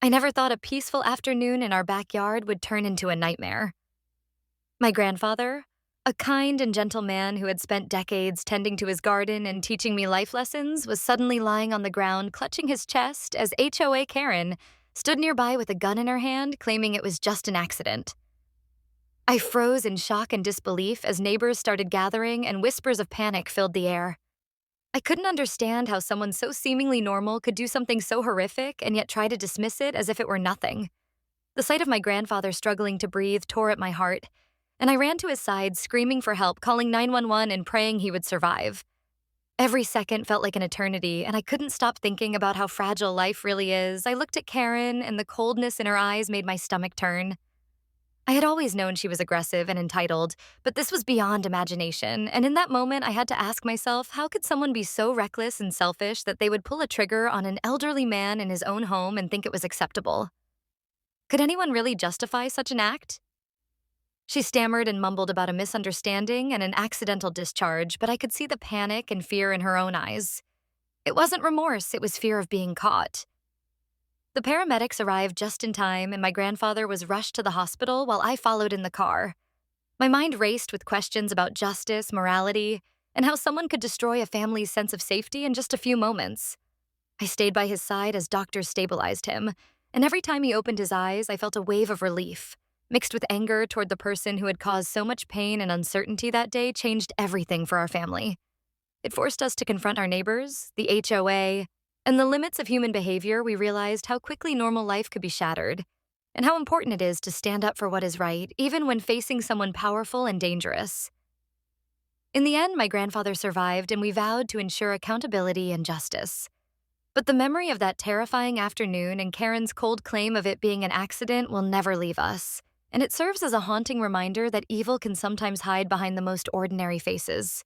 I never thought a peaceful afternoon in our backyard would turn into a nightmare. My grandfather, a kind and gentle man who had spent decades tending to his garden and teaching me life lessons, was suddenly lying on the ground clutching his chest as HOA Karen stood nearby with a gun in her hand, claiming it was just an accident. I froze in shock and disbelief as neighbors started gathering and whispers of panic filled the air. I couldn't understand how someone so seemingly normal could do something so horrific and yet try to dismiss it as if it were nothing. The sight of my grandfather struggling to breathe tore at my heart, and I ran to his side, screaming for help, calling 911 and praying he would survive. Every second felt like an eternity, and I couldn't stop thinking about how fragile life really is. I looked at Karen, and the coldness in her eyes made my stomach turn. I had always known she was aggressive and entitled, but this was beyond imagination, and in that moment I had to ask myself, how could someone be so reckless and selfish that they would pull a trigger on an elderly man in his own home and think it was acceptable? Could anyone really justify such an act? She stammered and mumbled about a misunderstanding and an accidental discharge, but I could see the panic and fear in her own eyes. It wasn't remorse, it was fear of being caught. The paramedics arrived just in time, and my grandfather was rushed to the hospital while I followed in the car. My mind raced with questions about justice, morality, and how someone could destroy a family's sense of safety in just a few moments. I stayed by his side as doctors stabilized him, and every time he opened his eyes, I felt a wave of relief. Mixed with anger toward the person who had caused so much pain and uncertainty that day, changed everything for our family. It forced us to confront our neighbors, the HOA, and the limits of human behavior. We realized how quickly normal life could be shattered, and how important it is to stand up for what is right, even when facing someone powerful and dangerous. In the end, my grandfather survived, and we vowed to ensure accountability and justice. But the memory of that terrifying afternoon and Karen's cold claim of it being an accident will never leave us, and it serves as a haunting reminder that evil can sometimes hide behind the most ordinary faces.